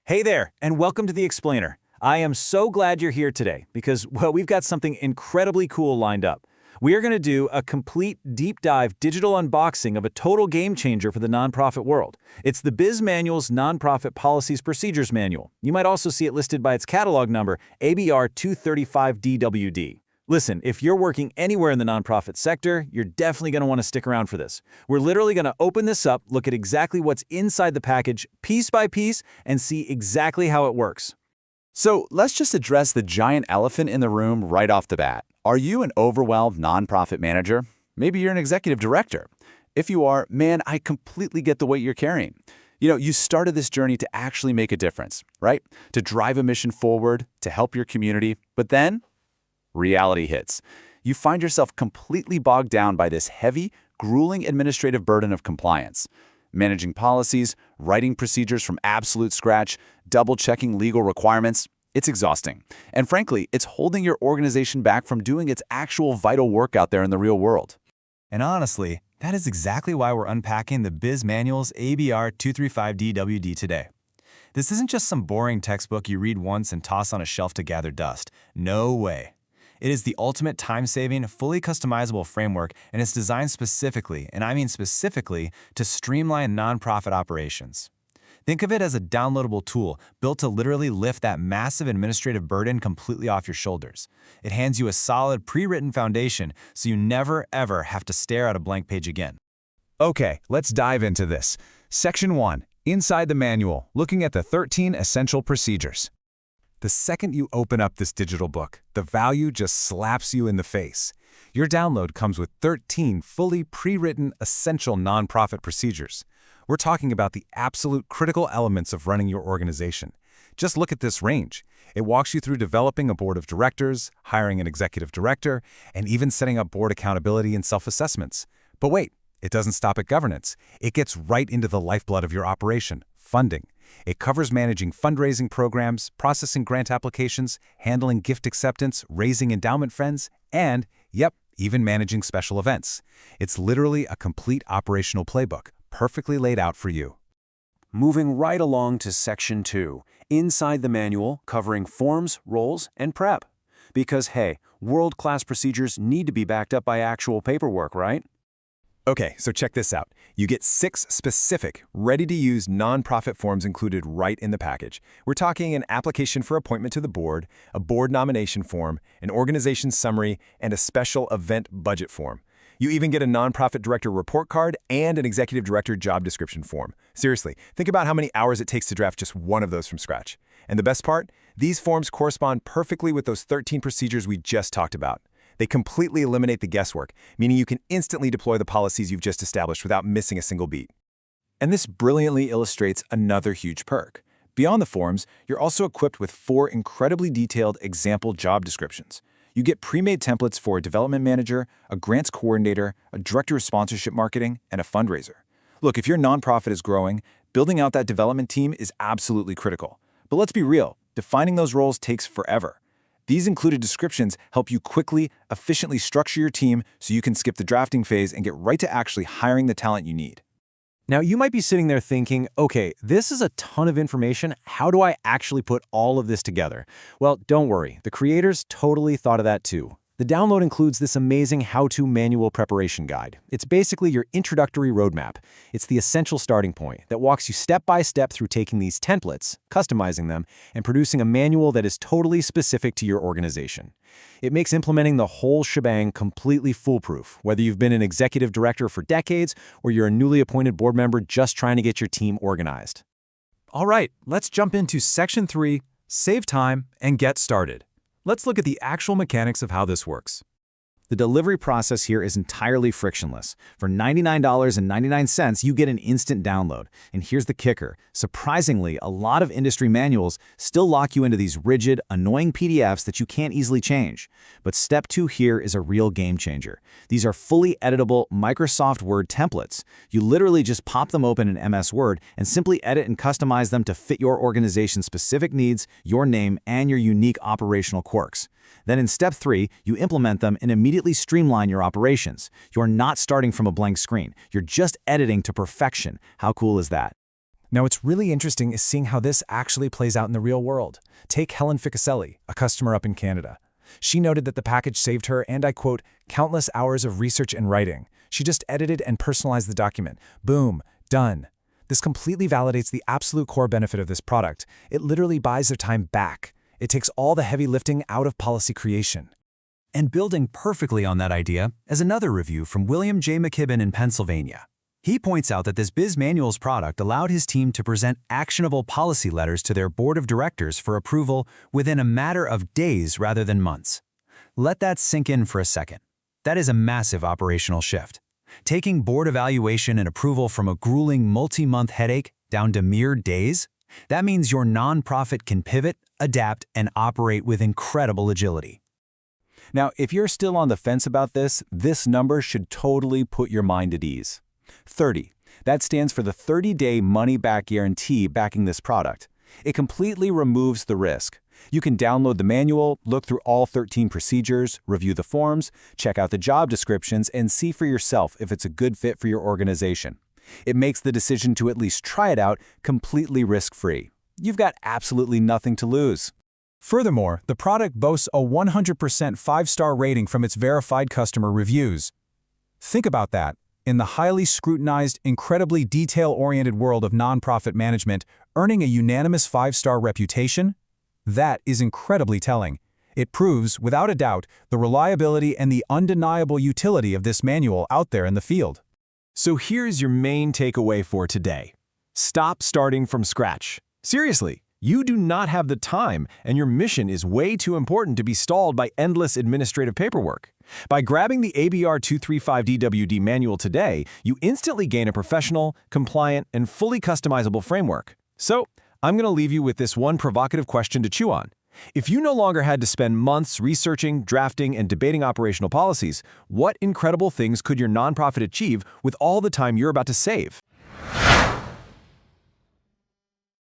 Hey there, and welcome to The Explainer. I am so glad you're here today because, well, we've got something incredibly cool lined up. We are going to do a complete deep dive digital unboxing of a total game changer for the nonprofit world. It's the Bizmanualz Nonprofit Policies Procedures Manual. You might also see it listed by its catalog number, ABR 235DWD. Listen, if you're working anywhere in the nonprofit sector, you're definitely going to want to stick around for this. We're literally going to open this up, look at exactly what's inside the package, piece by piece, and see exactly how it works. So let's just address the giant elephant in the room right off the bat. Are you an overwhelmed nonprofit manager? Maybe you're an executive director. If you are, man, I completely get the weight you're carrying. You started this journey to actually make a difference, right? To drive a mission forward, to help your community, but then reality hits. You find yourself completely bogged down by this heavy, grueling administrative burden of compliance. Managing policies, writing procedures from absolute scratch, double-checking legal requirements, it's exhausting. And frankly, it's holding your organization back from doing its actual vital work out there in the real world. And honestly, that is exactly why we're unpacking the Bizmanualz ABR 235DWD today. This isn't just some boring textbook you read once and toss on a shelf to gather dust. No way. It is the ultimate time-saving, fully customizable framework, and it's designed specifically, and I mean specifically, to streamline nonprofit operations. Think of it as a downloadable tool built to literally lift that massive administrative burden completely off your shoulders. It hands you a solid, pre-written foundation so you never, ever have to stare at a blank page again. Okay, let's dive into this. Section 1. Inside the manual, looking at the 13 essential procedures. The second you open up this digital book, the value just slaps you in the face. Your download comes with 13 fully pre-written essential nonprofit procedures. We're talking about the absolute critical elements of running your organization. Just look at this range. It walks you through developing a board of directors, hiring an executive director, and even setting up board accountability and self-assessments. But wait, it doesn't stop at governance. It gets right into the lifeblood of your operation, funding. It covers managing fundraising programs, processing grant applications, handling gift acceptance, raising endowment funds, and, yep, even managing special events. It's literally a complete operational playbook, perfectly laid out for you. Moving right along to Section 2, inside the manual covering forms, roles, and prep. Because, hey, world-class procedures need to be backed up by actual paperwork, right? Okay, so check this out. You get 6 specific, ready-to-use nonprofit forms included right in the package. We're talking an application for appointment to the board, a board nomination form, an organization summary, and a special event budget form. You even get a nonprofit director report card and an executive director job description form. Seriously, think about how many hours it takes to draft just one of those from scratch. And the best part? These forms correspond perfectly with those 13 procedures we just talked about. They completely eliminate the guesswork, meaning you can instantly deploy the policies you've just established without missing a single beat. And this brilliantly illustrates another huge perk. Beyond the forms, you're also equipped with 4 incredibly detailed example job descriptions. You get pre-made templates for a development manager, a grants coordinator, a director of sponsorship marketing, and a fundraiser. Look, if your nonprofit is growing, building out that development team is absolutely critical. But let's be real, defining those roles takes forever. These included descriptions help you quickly, efficiently structure your team so you can skip the drafting phase and get right to actually hiring the talent you need. Now, you might be sitting there thinking, okay, this is a ton of information. How do I actually put all of this together? Well, don't worry. The creators totally thought of that too. The download includes this amazing how-to manual preparation guide. It's basically your introductory roadmap. It's the essential starting point that walks you step by step through taking these templates, customizing them, and producing a manual that is totally specific to your organization. It makes implementing the whole shebang completely foolproof, whether you've been an executive director for decades or you're a newly appointed board member just trying to get your team organized. All right, let's jump into Section 3, save time, and get started. Let's look at the actual mechanics of how this works. The delivery process here is entirely frictionless. For $99.99, you get an instant download. And here's the kicker. Surprisingly, a lot of industry manuals still lock you into these rigid, annoying PDFs that you can't easily change. But step 2 here is a real game changer. These are fully editable Microsoft Word templates. You literally just pop them open in MS Word and simply edit and customize them to fit your organization's specific needs, your name, and your unique operational quirks. Then in step 3, you implement them and immediately streamline your operations. You're not starting from a blank screen. You're just editing to perfection. How cool is that? Now, what's really interesting is seeing how this actually plays out in the real world. Take Helen Ficaselli, a customer up in Canada. She noted that the package saved her, and I quote, countless hours of research and writing. She just edited and personalized the document. Boom, done. This completely validates the absolute core benefit of this product. It literally buys their time back. It takes all the heavy lifting out of policy creation. And building perfectly on that idea is another review from William J. McKibben in Pennsylvania. He points out that this Bizmanualz product allowed his team to present actionable policy letters to their board of directors for approval within a matter of days rather than months. Let that sink in for a second. That is a massive operational shift. Taking board evaluation and approval from a grueling multi-month headache down to mere days, that means your nonprofit can pivot, adapt, and operate with incredible agility. Now, if you're still on the fence about this number should totally put your mind at ease. 30. That stands for the 30-day money-back guarantee backing this product. It completely removes the risk. You can download the manual, look through all 13 procedures, review the forms, check out the job descriptions, and see for yourself if it's a good fit for your organization. It makes the decision to at least try it out completely risk-free. You've got absolutely nothing to lose. Furthermore, the product boasts a 100% 5-star rating from its verified customer reviews. Think about that. In the highly scrutinized, incredibly detail-oriented world of nonprofit management, earning a unanimous 5-star reputation? That is incredibly telling. It proves, without a doubt, the reliability and the undeniable utility of this manual out there in the field. So here's your main takeaway for today. Stop starting from scratch. Seriously, you do not have the time, and your mission is way too important to be stalled by endless administrative paperwork. By grabbing the ABR 235DWD manual today, you instantly gain a professional, compliant, and fully customizable framework. So, I'm going to leave you with this one provocative question to chew on. If you no longer had to spend months researching, drafting, and debating operational policies, what incredible things could your nonprofit achieve with all the time you're about to save?